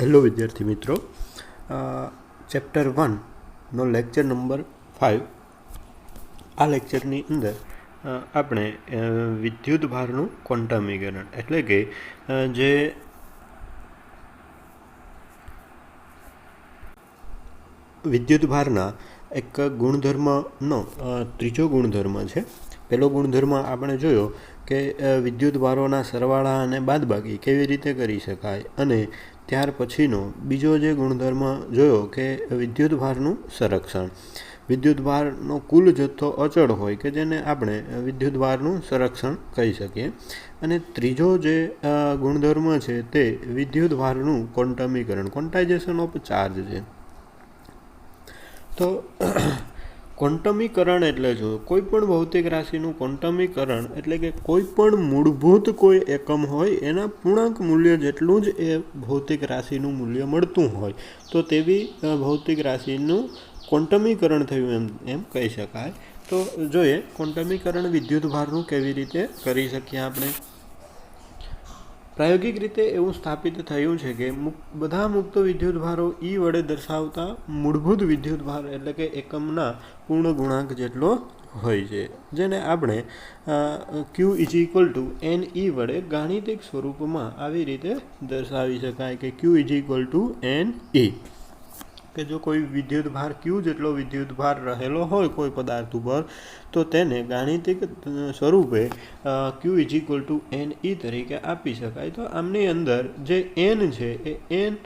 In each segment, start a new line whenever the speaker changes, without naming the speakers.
Hello વિદ્યાર્થી મિત્રો, chapter 1નો lecture number 5. આ લેક્ચરની અંદર આપણે વિદ્યુત ભારનું ક્વોન્ટમીકરણ એટલે કે જે વિદ્યુત ભારના એક ગુણધર્મનો ત્રીજો ગુણધર્મ છે. પહેલો ગુણધર્મ આપણે જોયો કે વિદ્યુત ભારોના સરવાળા અને બાદબાકી કેવી રીતે કરી શકાય, અને ત્યાર પછીનો બીજો જે ગુણધર્મ જોયો કે વિદ્યુત ભારનું સંરક્ષણ. વિદ્યુત ભારનો કુલ જથ્થો અચળ હોય કે જેને આપણે વિદ્યુત ભારનું સંરક્ષણ કહી શકીએ. અને ત્રીજો જે ગુણધર્મ છે તે વિદ્યુત ભારનું ક્વોન્ટમીકરણ, ક્વોન્ટાઇઝેશન ઓફ ચાર્જ છે. તો ક્વોન્ટમીકરણ એટલે જો કોઈ પણ ભૌતિક રાશિનું ક્વોન્ટમીકરણ એટલે કે કોઈ પણ મૂળભૂત કોઈ એકમ હોય એના પૂર્ણાંક મૂલ્ય જેટલું જ એ ભૌતિક રાશિનું મૂલ્ય મળતું હોય તો તેવી ભૌતિક રાશિનું ક્વોન્ટમીકરણ થયું એમ કહી શકાય. તો જોઈએ ક્વોન્ટમીકરણ વિદ્યુત ભારનું કેવી રીતે કરી શકીએ આપણે. પ્રાયોગિક રીતે એવું સ્થાપિત થયું છે કે બધા મુક્ત વિદ્યુત ભારો ઈ વડે દર્શાવતા મૂળભૂત વિદ્યુત ભાર એટલે કે એકમના પૂર્ણ ગુણાંક જેટલો હોય છે, જેને આપણે Q = NE વડે ગાણિતિક સ્વરૂપમાં આવી રીતે દર્શાવી શકાય કે Q = NE. કે જો કોઈ વિદ્યુત ભાર Q જેટલો વિદ્યુત ભાર રહેલો હોય કોઈ પદાર્થ ઉપર તો તેને ગાણિતિક સ્વરૂપે Q = NE તરીકે આપી શકાય. તો આમની અંદર જે N છે એ N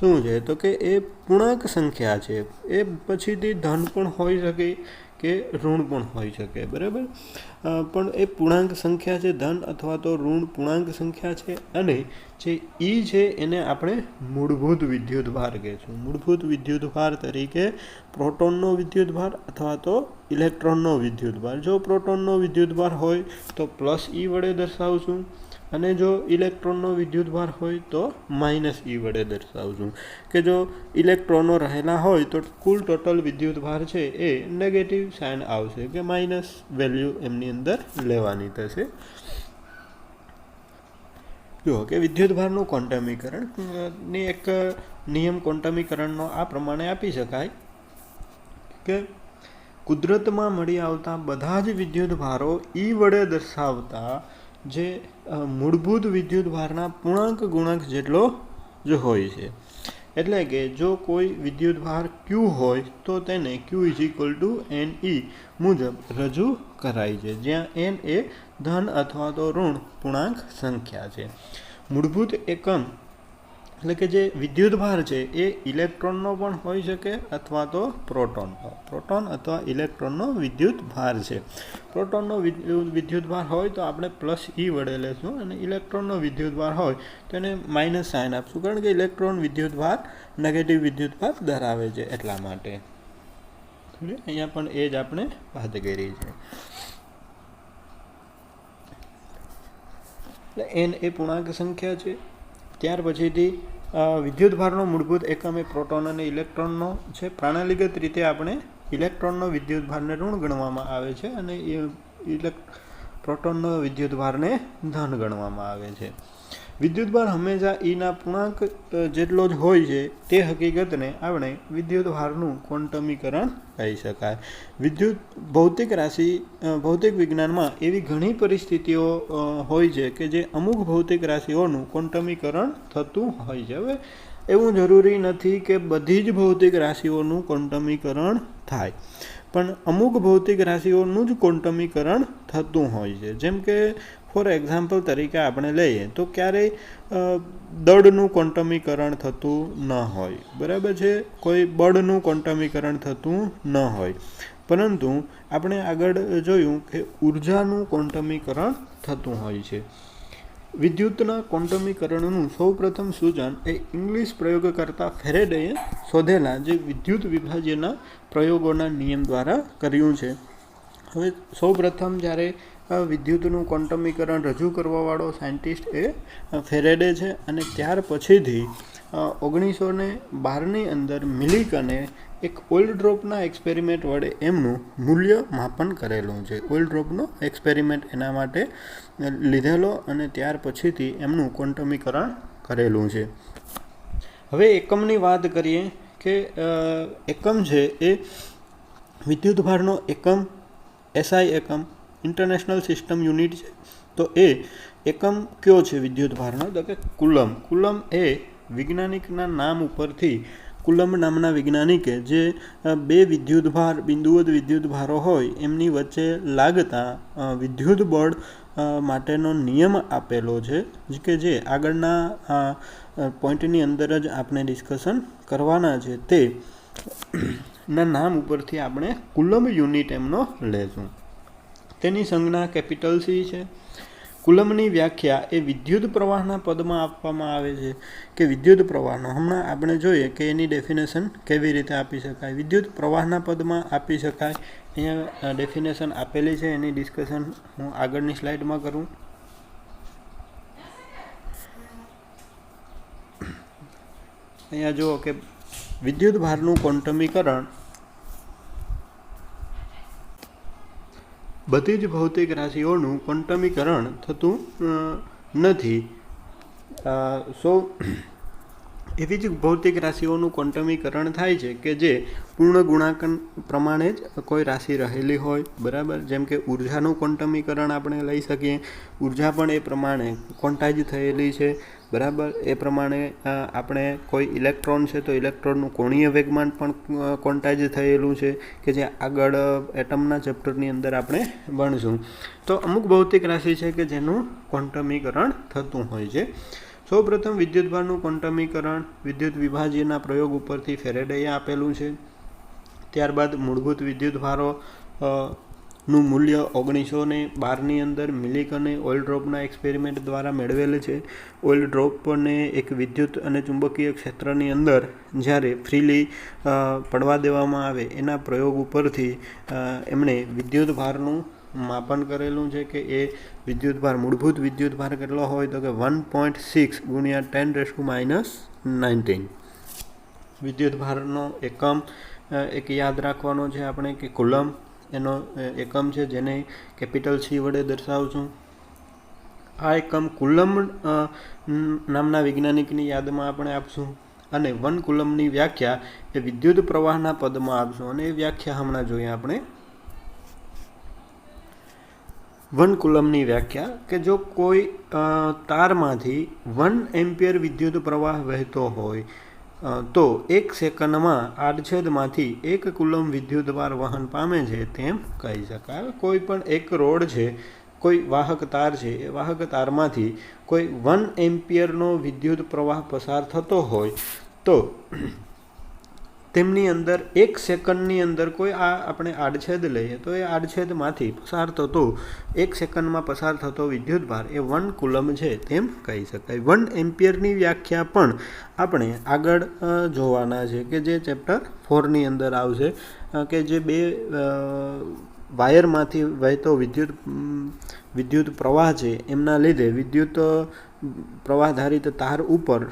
શું છે તો કે એ પૂર્ણાંક સંખ્યા છે. એ પછીથી ધન પણ હોઈ શકે કે ઋણ પણ હોઈ શકે, બરાબર. પણ એ પૂર્ણાંક સંખ્યા છે, ધન અથવા તો ઋણ પૂર્ણાંક સંખ્યા છે. અને જે ઈ છે એને આપણે મૂળભૂત વિદ્યુત ભાર કહીશું. મૂળભૂત વિદ્યુત ભાર તરીકે પ્રોટોનનો વિદ્યુત ભાર અથવા તો ઇલેક્ટ્રોનનો વિદ્યુત ભાર. જો પ્રોટોનનો વિદ્યુત ભાર હોય તો +E વડે દર્શાવશું, અને જો ઇલેક્ટ્રોનનો વિદ્યુત ભાર હોય તો -E વડે દર્શાવશું. કે જો ઇલેક્ટ્રોનો રહેલા હોય તો કુલ ટોટલ વિદ્યુત ભાર છે એ નેગેટિવ સાઇન આવશે કે માઇનસ વેલ્યુ એમની અંદર લેવાની થશે. જુઓ કે વિદ્યુત ભારનું ક્વોન્ટમીકરણની એક નિયમ ક્વોન્ટમીકરણનો આ પ્રમાણે આપી શકાય કે કુદરતમાં મળી આવતા બધા જ વિદ્યુત ભારો ઈ વડે દર્શાવતા જે મૂળભૂત વિદ્યુત ભારના પૂર્ણાંક ગુણાંક જેટલો જ હોય છે. એટલે કે જો કોઈ વિદ્યુત ભાર Q હોય તો તેને Q = NE મુજબ રજૂ કરાય છે, જ્યાં N એ ધન અથવા તો ઋણ પૂર્ણાંક સંખ્યા છે. મૂળભૂત એકમ એટલે કે જે વિદ્યુત ભાર છે એ ઇલેક્ટ્રોનનો પણ હોઈ શકે અથવા તો પ્રોટોન અથવા ઇલેક્ટ્રોનનો વિદ્યુત ભાર છે. પ્રોટોનનો વિદ્યુત ભાર હોય તો આપણે +E વડે લેશું, અને ઇલેક્ટ્રોનનો વિદ્યુત ભાર હોય તો એને માઇનસ સાઇન આપશું, કારણ કે ઇલેક્ટ્રોન વિદ્યુત ભાર નેગેટિવ વિદ્યુત ભાર ધરાવે છે એટલા માટે. અહીંયા પણ એ જ આપણે વાત કરી છે. એટલે N એ પૂર્ણાંક સંખ્યા છે. ત્યાર પછીથી વિદ્યુત ભારનો મૂળભૂત એકમ એ પ્રોટોન અને ઇલેક્ટ્રોનનો છે. પ્રણાલીગત રીતે આપણે ઇલેક્ટ્રોનનો વિદ્યુત ભારને ઋણ ગણવામાં આવે છે અને પ્રોટોનનો વિદ્યુત ભારને ધન ગણવામાં આવે છે. વિદ્યુત ભાર હંમેશા ઈના પૂર્ણાંક જેટલો જ હોય છે તે હકીકતને આપણે વિદ્યુત ભારનું ક્વોન્ટમીકરણ કહી શકાય. ભૌતિક વિજ્ઞાનમાં એવી ઘણી પરિસ્થિતિઓ હોય છે કે જે અમુક ભૌતિક રાશિઓનું ક્વોન્ટમીકરણ થતું હોય છે. હવે એવું જરૂરી નથી કે બધી જ ભૌતિક રાશિઓનું ક્વોન્ટમીકરણ થાય, પણ અમુક ભૌતિક રાશિઓનું જ ક્વોન્ટમીકરણ થતું હોય છે. જેમ કે ફોર એક્ઝામ્પલ તરીકે આપણે લઈએ તો ક્યારેય દળનું ક્વોન્ટમીકરણ થતું ન હોય, બરાબર છે. કોઈ બળનું ક્વોન્ટમીકરણ થતું ન હોય, પરંતુ આપણે આગળ જોયું કે ઉર્જાનું ક્વોન્ટમીકરણ થતું હોય છે. વિદ્યુતના ક્વોન્ટમીકરણનું સૌપ્રથમ સૂચન એ ઇંગ્લિશ પ્રયોગકર્તા ફેરેડેએ શોધેલા જે વિદ્યુત વિભાજ્યના પ્રયોગોના નિયમ દ્વારા કર્યું છે. હવે સૌપ્રથમ જ્યારે વિદ્યુતનું ક્વોન્ટમીકરણ રજૂ કરવાવાળો સાયન્ટિસ્ટ એ ફેરેડે છે, અને ત્યાર પછીથી 1912ની અંદર મિલિકને એક ઓઇલ ડ્રોપના એક્સપેરિમેન્ટ વડે એમનું મૂલ્ય માપન કરેલું છે. ઓઇલ ડ્રોપનો એક્સપેરિમેન્ટ એના માટે લીધેલો અને ત્યાર પછીથી એમનું ક્વોન્ટમીકરણ કરેલું છે. હવે એકમની વાત કરીએ કે એકમ છે એ વિદ્યુતભારનો એકમ એસઆઈ એકમ ઇન્ટરનેશનલ સિસ્ટમ યુનિટ છે. તો એ એકમ કયો છે વિદ્યુતભારનો? તો કે કુલમ. કુલમ એ વૈજ્ઞાનિકના નામ ઉપરથી કુલમ નામના વૈજ્ઞાનિકે જે બે વિદ્યુતભાર બિંદુવત વિદ્યુતભારો હોય એમની વચ્ચે લાગતા વિદ્યુત બળ માટેનો નિયમ આપેલો છે કે જે આગળના પોઈન્ટની અંદર જ આપણે ડિસ્કશન કરવાના છે. તે ના નામ ઉપરથી આપણે કુલમ યુનિટ એમનો લેશું. તેની સંજ્ઞા કેપિટલ સી છે. કુલમની વ્યાખ્યા એ વિદ્યુત પ્રવાહના પદમાં આપવામાં આવે છે કે વિદ્યુત પ્રવાહનો હમણાં આપણે જોઈએ કે એની ડેફિનેશન કેવી રીતે આપી શકાય. વિદ્યુત પ્રવાહના પદમાં આપી શકાય. અહીંયા ડેફિનેશન આપેલી છે, એની ડિસ્કશન હું આગળની સ્લાઇડમાં કરું. અહીંયા જુઓ કે વિદ્યુત ભારનું ક્વોન્ટમીકરણ બધી જ ભૌતિક રાશિઓનું ક્વોન્ટમીકરણ થતું નથી. એવી જ ભૌતિક રાશિઓનું ક્વોન્ટમીકરણ થાય છે કે જે પૂર્ણ ગુણાંકન પ્રમાણે જ કોઈ રાશિ રહેલી હોય. બરાબર. જેમ કે ઉર્જાનું ક્વોન્ટમીકરણ આપણે લઈ શકીએ. ઉર્જા પણ એ પ્રમાણે ક્વોન્ટાઇઝ થયેલી છે. બરાબર. એ પ્રમાણે આપણે કોઈ ઇલેક્ટ્રોન છે તો ઇલેક્ટ્રોનનું કોણીય વેગમાન પણ ક્વોન્ટાઇઝ થયેલું છે કે જે આગળ એટમના ચેપ્ટરની અંદર આપણે ભણશું. તો અમુક ભૌતિક રાશિ છે કે જેનું ક્વોન્ટમીકરણ થતું હોય છે. સૌપ્રથમ વિદ્યુતભારનું ક્વોન્ટમીકરણ વિદ્યુત વિભાજ્યના પ્રયોગ ઉપરથી ફેરેડેએ આપેલું છે. ત્યારબાદ મૂળભૂત વિદ્યુતભારો નું મૂલ્ય 1912ની અંદર મિલિક અને ઓઇલ ડ્રોપના એક્સપેરિમેન્ટ દ્વારા મેળવેલ છે. ઓઇલ ડ્રોપને એક વિદ્યુત અને ચુંબકીય ક્ષેત્રની અંદર જ્યારે ફ્રીલી પડવા દેવામાં આવે એના પ્રયોગ ઉપરથી એમણે વિદ્યુતભારનું માપન કરેલું છે કે એ વિદ્યુતભાર મૂળભૂત વિદ્યુતભાર કેટલો હોય તો કે 1.6 × 10⁻⁹. વિદ્યુતભારનો એકમ એક યાદ રાખવાનો છે આપણે કે કુલમ એનો એકમ છે જેને કેપિટલ સી વડે દર્શાવશું. આ એકમ કુલમ નામના વૈજ્ઞાનિકની યાદમાં આપણે આપશું અને 1 કુલમની વ્યાખ્યા એ વિદ્યુત પ્રવાહના પદમાં આપશું અને એ વ્યાખ્યા હમણાં જોઈએ આપણે. 1 કુલમની વ્યાખ્યા કે જો કોઈ તારમાંથી 1 એમ્પિયર વિદ્યુત પ્રવાહ વહેતો હોય તો 1 સેકન્ડમાં આડછેદમાંથી 1 કુલમ વિદ્યુતભાર વહન પામે છે તેમ કહી શકાય. કોઈ પણ એક રોડ છે, કોઈ વાહક તાર છે, એ વાહક તારમાંથી કોઈ 1 એમ્પિયરનો વિદ્યુત પ્રવાહ પસાર થતો હોય તો તેમની અંદર 1 સેકન્ડની અંદર કોઈ આપણે આડછેદ લઈએ તો એ આડછેદમાંથી પસાર થતો 1 સેકન્ડમાં પસાર થતો વિદ્યુતભાર એ 1 કુલમ છે તેમ કહી શકાય. 1 એમ્પિયરની વ્યાખ્યા પણ આપણે આગળ જોવાના છે કે જે ચેપ્ટર 4ની અંદર આવશે કે જે બે વાયરમાંથી વહેતો વિદ્યુત પ્રવાહ છે એમના લીધે વિદ્યુત પ્રવાહધારિત તાર ઉપર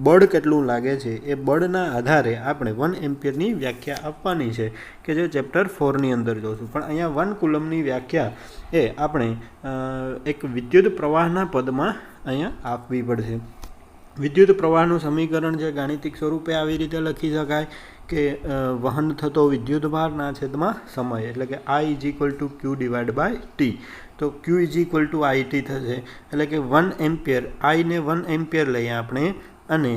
બળ કેટલું લાગે છે એ બળના આધારે આપણે 1 એમ્પિયરની વ્યાખ્યા આપવાની છે કે જે ચેપ્ટર 4ની અંદર જોશું. પણ અહીંયા 1 કુલમની વ્યાખ્યા એ આપણે એક વિદ્યુત પ્રવાહના પદમાં અહીંયા આપવી પડશે. વિદ્યુત પ્રવાહનું સમીકરણ છે ગાણિતિક સ્વરૂપે આવી રીતે લખી શકાય કે વહન થતો વિદ્યુતભારના છેદમાં સમય એટલે કે I = Q/T. તો Q = IT થશે એટલે કે 1 એમ્પિયર I ને 1 એમ્પિયર લઈએ આપણે અને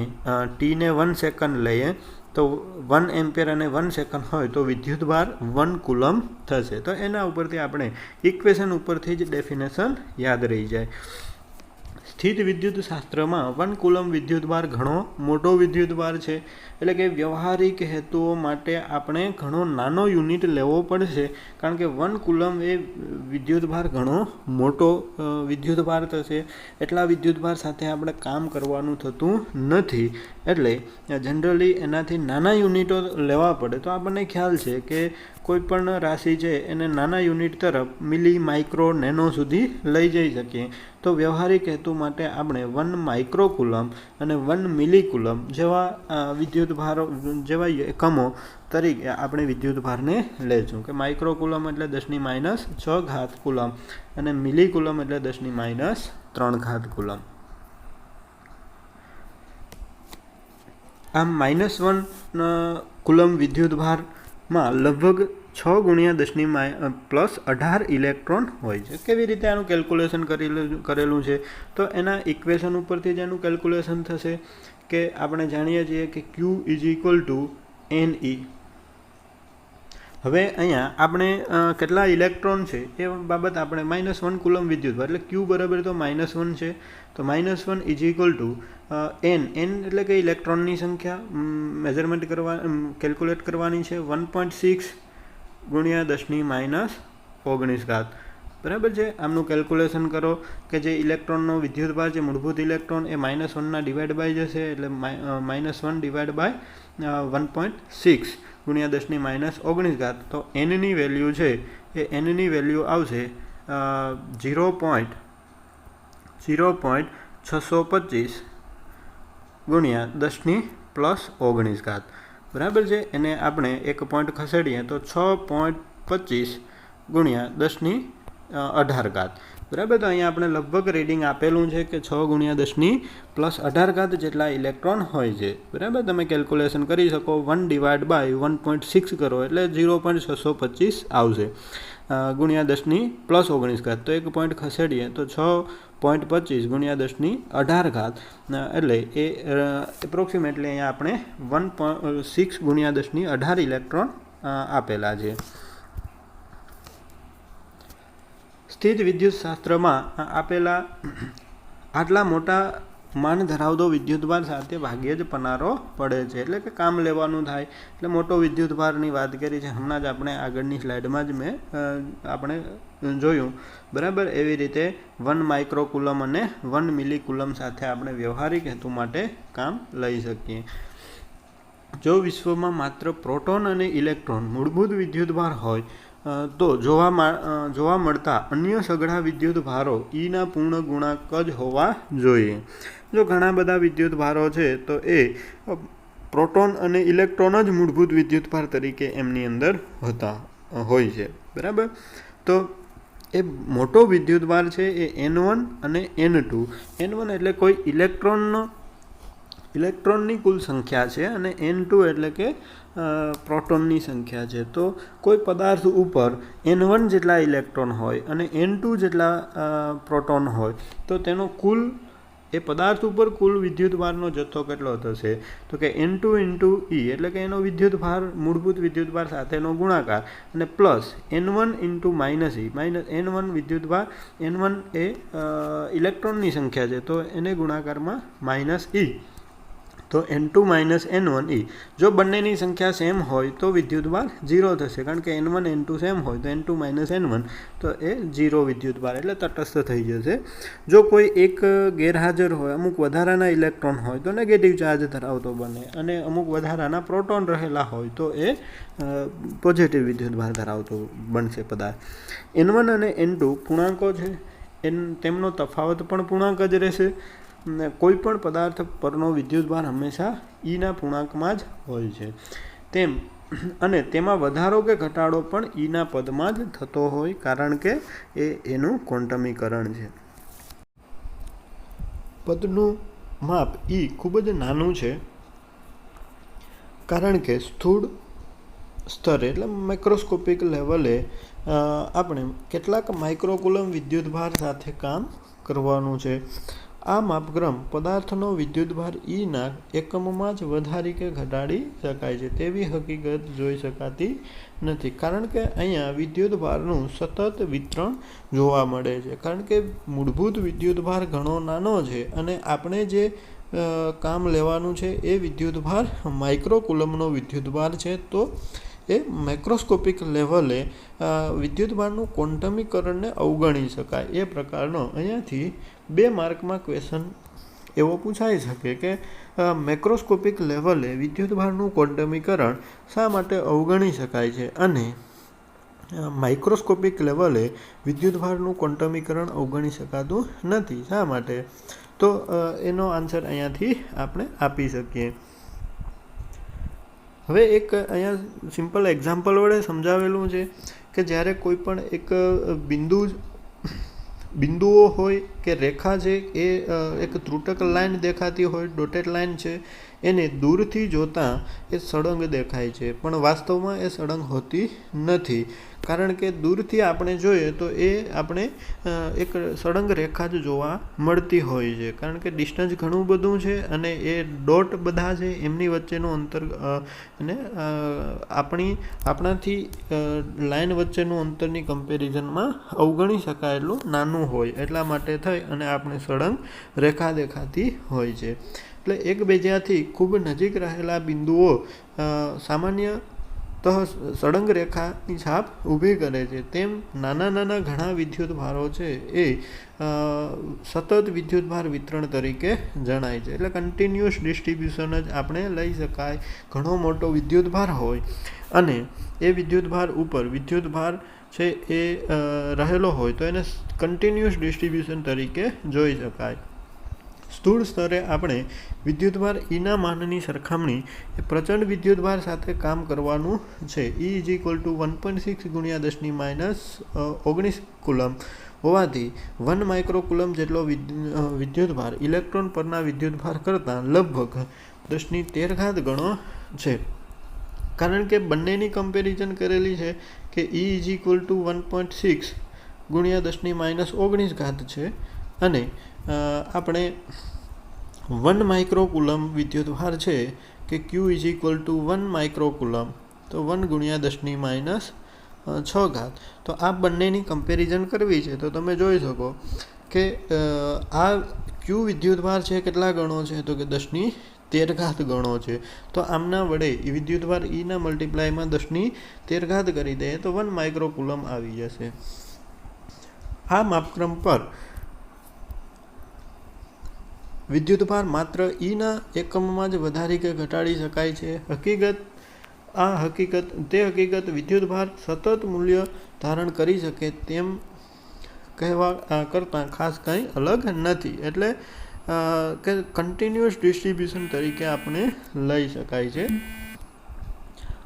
T ને 1 સેકન્ડ લઈએ તો 1 એમ્પિયર અને 1 સેકન્ડ હોય તો વિદ્યુતભાર 1 કુલમ થશે. તો એના ઉપરથી આપણે ઇક્વેશન ઉપરથી જ ડેફિનેશન યાદ રહી જાય. સ્થિત વિદ્યુત શાસ્ત્રમાં 1 કુલમ વિદ્યુતભાર ઘણો મોટો વિદ્યુતભાર છે એટલે કે વ્યવહારિક હેતુઓ માટે આપણે ઘણો નાનો યુનિટ લેવો પડશે કારણ કે 1 કુલમ એ વિદ્યુતભાર ઘણો મોટો વિદ્યુતભાર થશે. એટલા વિદ્યુતભાર સાથે આપણે કામ કરવાનું થતું નથી એટલે જનરલી એનાથી નાના યુનિટો લેવા પડે. તો આપણને ખ્યાલ છે કે કોઈ પણ રાશિ છે એને નાના યુનિટ તરફ મિલી, માઇક્રો, નેનો સુધી લઈ જઈ શકીએ. તો વ્યવહારિક હેતુ માટે આપણે 1 માઇક્રો કુલમ અને 1 મિલી કુલમ જેવા વિદ્યુતભારો જેવા એકમો તરીકે આપણે વિદ્યુતભારને લેશું કે માઇક્રો કુલમ એટલે 10⁻⁶ કુલમ અને મિલી કુલમ એટલે 10⁻³ કુલમ. આમ -1 કુલમ વિદ્યુતભારમાં લગભગ 6 × 10⁻+18 ઇલેક્ટ્રોન હોય છે. કેવી રીતે આનું કેલ્ક્યુલેશન કરેલું છે? તો એના ઇક્વેશન ઉપરથી જ એનું કેલ્ક્યુલેશન થશે કે આપણે જાણીએ છીએ કે Q = Ne. હવે અહીંયા આપણે કેટલા ઇલેક્ટ્રોન છે એ બાબત આપણે -1 કુલમ વિદ્યુતભાર એટલે Q બરાબર તો -1 છે. તો -1 = N એટલે કે ઇલેક્ટ્રોનની સંખ્યા મેઝરમેન્ટ કેલ્ક્યુલેટ કરવાની છે 1.6 × 10⁻−19. બરાબર છે. આમનું કેલ્ક્યુલેશન કરો કે જે ઇલેક્ટ્રોનનો વિદ્યુતભાર છે મૂળભૂત ઇલેક્ટ્રોન એ -1 ડિવાઈડ બાય જશે એટલે -1 ડિવાઈડ બાય 1.6 × 10⁻19. તો Nની વેલ્યુ છે એ Nની વેલ્યુ આવશે 0.625 × 10⁻+19. બરાબર છે. એને આપણે એક પોઈન્ટ ખસેડીએ તો 6.25 × 10⁻18. બરાબર. તો અહીંયા આપણે લગભગ રીડિંગ આપેલું છે કે 6 × 10⁻+18 જેટલા ઇલેક્ટ્રોન હોય છે. બરાબર. તમે કેલ્ક્યુલેશન કરી શકો 1 ડિવાઈડ બાય 1.6 કરો એટલે 0.625 આવશે ×10⁻+19. તો એક પોઈન્ટ ખસેડીએ તો 6.25 × 10⁻18 એટલે એ એપ્રોક્સિમેટલી અહીંયા આપણે 1.6 × 10⁻18 ઇલેક્ટ્રોન આપેલા છે. સ્થિત વિદ્યુતશાસ્ત્રમાં આપેલા આટલા મોટા માન ધરાવતો વિદ્યુતભાર સાથે ભાગ્યે જ પનારો પડે છે એટલે કે કામ લેવાનું થાય. એટલે મોટો વિદ્યુતભારની વાત કરી છે હમણાં જ આપણે આગળની સ્લાઇડમાં જ મેં આપણે જોયું. બરાબર. એવી રીતે 1 માઇક્રોકુલમ અને 1 મિલીકુલમ સાથે આપણે વ્યવહારિક હેતુ માટે કામ લઈ શકીએ. જો વિશ્વમાં માત્ર પ્રોટોન અને ઇલેક્ટ્રોન મૂળભૂત વિદ્યુતભાર હોય તો જોવા મળતા અન્ય સઘળા વિદ્યુતભારો Eના પૂર્ણ ગુણાંક જ હોવા જોઈએ. જો ઘણા બધા વિદ્યુતભારો છે તો એ પ્રોટોન અને ઇલેક્ટ્રોન જ મૂળભૂત વિદ્યુતભાર તરીકે એમની અંદર હોય છે. બરાબર. તો એ મોટો વિદ્યુતભાર છે એ N1 અને N2. N1 એટલે કોઈ ઇલેક્ટ્રોનની કુલ સંખ્યા છે અને N2 એટલે કે પ્રોટોનની સંખ્યા છે. તો કોઈ પદાર્થ ઉપર N1 જેટલા ઇલેક્ટ્રોન હોય અને N2 જેટલા પ્રોટોન હોય તો તેનો કુલ એ પદાર્થ ઉપર કુલ વિદ્યુતભારનો જથ્થો કેટલો થશે? તો કે N2 × E એટલે કે એનો વિદ્યુતભાર મૂળભૂત વિદ્યુતભાર સાથેનો ગુણાકાર અને પ્લસ N1 × -E N1 વિદ્યુતભાર N1 એ ઇલેક્ટ્રોનની સંખ્યા છે તો એને ગુણાકારમાં -E. તો N2 - N1E. જો બંનેની સંખ્યા સેમ હોય તો વિદ્યુતભાર 0 થશે કારણ કે N1 N2 સેમ હોય તો N2 - N1 તો એ 0 વિદ્યુતભાર એટલે તટસ્થ થઈ જશે. જો કોઈ એક ગેરહાજર હોય અમુક વધારાના ઇલેક્ટ્રોન હોય તો નેગેટિવ ચાર્જ ધરાવતો બને અને અમુક વધારાના પ્રોટોન રહેલા હોય તો એ પોઝિટિવ વિદ્યુતભાર ધરાવતો બનશે પદાર્થ. N1 અને N2 પૂર્ણાંકો છે તેમનો તફાવત પણ પૂર્ણાંક જ રહેશે. કોઈ પણ પદાર્થ પરનો વિદ્યુતભાર હંમેશા Eના પૂર્ણાંકમાં જ હોય છે અને તેમાં વધારો કે ઘટાડો પણ Eના પદમાં જ થતો હોય કારણ કે એનું ક્વોન્ટમીકરણ છે. પદનું માપ E ખૂબ જ નાનું છે કારણ કે સ્થૂળ સ્તરે એટલે માઇક્રોસ્કોપિક લેવલે આપણે કેટલાક માઇક્રોકુલમ વિદ્યુતભાર સાથે કામ કરવાનું છે. આ માપક્રમ પદાર્થનો વિદ્યુતભાર Eના એકમમાં જ વધારી કે ઘટાડી શકાય છે તેવી હકીકત જોઈ શકાતી નથી કારણ કે અહીંયા વિદ્યુતભારનું સતત વિતરણ જોવા મળે છે કારણ કે મૂળભૂત વિદ્યુતભાર ઘણો નાનો છે અને આપણે જે કામ લેવાનું છે એ વિદ્યુતભાર માઇક્રોકુલમનો વિદ્યુતભાર છે. તો એ માઇક્રોસ્કોપિક લેવલે વિદ્યુતભારનું ક્વોન્ટમીકરણને અવગણી શકાય એ પ્રકારનો અહીંયાથી 2 માર્કમાં ક્વેશ્ચન એવો પૂછાઈ શકે કે મેક્રોસ્કોપિક લેવલે વિદ્યુતભારનું ક્વોન્ટમીકરણ શા માટે અવગણી શકાય છે અને માઇક્રોસ્કોપિક લેવલે વિદ્યુતભારનું ક્વોન્ટમીકરણ અવગણી શકાતું નથી શા માટે? તો એનો આન્સર અહીંયાથી આપણે આપી શકીએ. હવે એક અહીંયા સિમ્પલ એક્ઝામ્પલ વડે સમજાવેલું છે કે જ્યારે કોઈ પણ એક બિંદુઓ હોય કે રેખા છે એ એક ત્રુટક લાઈન દેખાતી હોય ડોટેડ લાઈન છે એને દૂરથી જોતાં એ સળંગ દેખાય છે, પણ વાસ્તવમાં એ સળંગ હોતી નથી. કારણ કે દૂરથી આપણે જોઈએ તો એ આપણે એક સળંગ રેખા જ જોવા મળતી હોય છે, કારણ કે ડિસ્ટન્સ ઘણું બધું છે અને એ ડોટ બધા છે એમની વચ્ચેનું અંતર અને આપણાથી લાઇન વચ્ચેનું અંતરની કમ્પેરિઝનમાં અવગણી શકાય એટલું નાનું હોય, એટલા માટે થઈ અને આપણે સળંગ રેખા દેખાતી હોય છે. એટલે એકબીજાથી ખૂબ નજીક રહેલા બિંદુઓ સામાન્ય સળંગ રેખાની છાપ ઊભી કરે છે. તેમ નાના નાના ઘણા વિદ્યુતભારો છે એ સતત વિદ્યુતભાર વિતરણ તરીકે જણાય છે. એટલે કન્ટિન્યુઅસ ડિસ્ટ્રીબ્યુશન જ આપણે લઈ શકાય. ઘણો મોટો વિદ્યુતભાર હોય અને એ વિદ્યુતભાર ઉપર વિદ્યુતભાર છે એ રહેલો હોય તો એને કન્ટિન્યુઅસ ડિસ્ટ્રીબ્યુશન તરીકે જોઈ શકાય. સ્થૂળ સ્તરે આપણે વિદ્યુતભાર ઈના માનની સરખામણી એ પ્રચંડ વિદ્યુતભાર સાથે કામ કરવાનું છે. E = 1.6 × 10⁻19 કુલમ હોવાથી 1 માઇક્રોકુલમ જેટલો વિદ્યુતભાર ઇલેક્ટ્રોન પરના વિદ્યુતભાર કરતાં લગભગ 10⁻13 ગણો છે. કારણ કે બંનેની કમ્પેરિઝન કરેલી છે કે E = 1.6 × 10⁻19 છે અને આપણે 1 માઇક્રોકુલમ વિદ્યુતભાર છે કે Q = 1 માઇક્રોકુલમ, તો 1 × 10⁻6. તો આ બંનેની કમ્પેરિઝન કરવી છે તો તમે જોઈ શકો કે આ Q વિદ્યુતભાર છે કેટલા ગણો છે, તો કે 10⁻13 ગણો છે. તો આમના વડે વિદ્યુતભાર Eના મલ્ટીપ્લાયમાં 10⁻13 કરી દઈએ તો 1 માઇક્રોકુલમ આવી જશે. આ માપક્રમ પર વિદ્યુતભાર માત્ર Eના એકમમાં જ વધારી કે ઘટાડી શકાય છે. તે હકીકત વિદ્યુતભાર સતત મૂલ્ય ધારણ કરી શકે તેમ કહેવા કરતાં ખાસ કંઈ અલગ નથી. એટલે કે કન્ટિન્યુઅસ ડિસ્ટ્રીબ્યુશન તરીકે આપણે લઈ શકાય છે.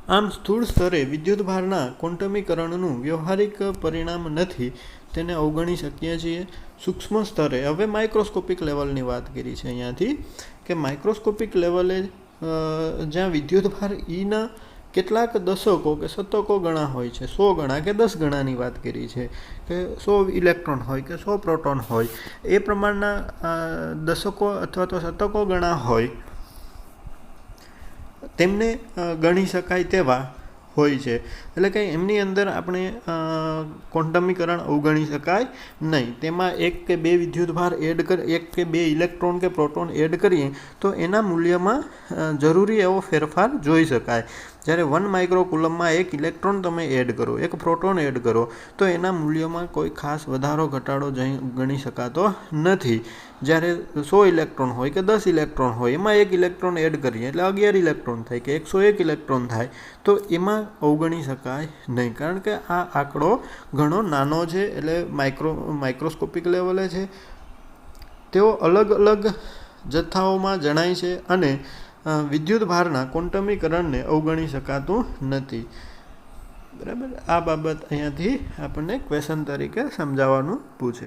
આમ સ્થૂળ સ્તરે વિદ્યુતભારના ક્વોન્ટમીકરણનું વ્યવહારિક પરિણામ નથી, તેને અવગણી શકીએ છીએ. સૂક્ષ્મ સ્તરે હવે માઇક્રોસ્કોપિક લેવલની વાત કરી છે અહીંયાથી કે માઇક્રોસ્કોપિક લેવલે જ્યાં વિદ્યુતભાર Eના કેટલાક દશકો કે શતકો ગણા હોય છે, 100 ગણા કે 10 ગણાની વાત કરી છે કે 100 ઇલેક્ટ્રોન હોય કે 100 પ્રોટોન હોય, એ પ્રમાણના દશકો અથવા તો શતકો ગણા હોય તેમને ગણી શકાય તેવા હોય છે. એટલે કે એમની અંદર આપણે ક્વોન્ટમીકરણ અવગણી શકાય નહીં. તેમાં 1 કે 2 વિદ્યુતભાર એડ કરી 1 કે 2 ઇલેક્ટ્રોન કે પ્રોટોન એડ કરીએ તો એના મૂલ્યમાં જરૂરી એવો ફેરફાર જોઈ શકાય. જ્યારે 1 માઇક્રોકુલમમાં 1 ઇલેક્ટ્રોન તમે એડ કરો, 1 પ્રોટોન એડ કરો તો એના મૂલ્યમાં કોઈ ખાસ વધારો ઘટાડો ગણી શકાતો નથી. જ્યારે 100 ઇલેક્ટ્રોન હોય કે 10 ઇલેક્ટ્રોન હોય એમાં 1 ઇલેક્ટ્રોન એડ કરીએ એટલે 11 ઇલેક્ટ્રોન થાય કે 101 ઇલેક્ટ્રોન થાય તો એમાં અવગણી શકાય નહીં. કારણ કે આ આંકડો ઘણો નાનો છે, એટલે માઇક્રોસ્કોપિક લેવલે છે. તેઓ અલગ અલગ જથ્થાઓમાં જણાય છે અને વિદ્યુતભારના ક્વોન્ટમીકરણને અવગણી શકાતું નથી. બરાબર, આ બાબત અહીંયાથી આપણને ક્વેશ્ચન તરીકે સમજાવવાનું પૂછે.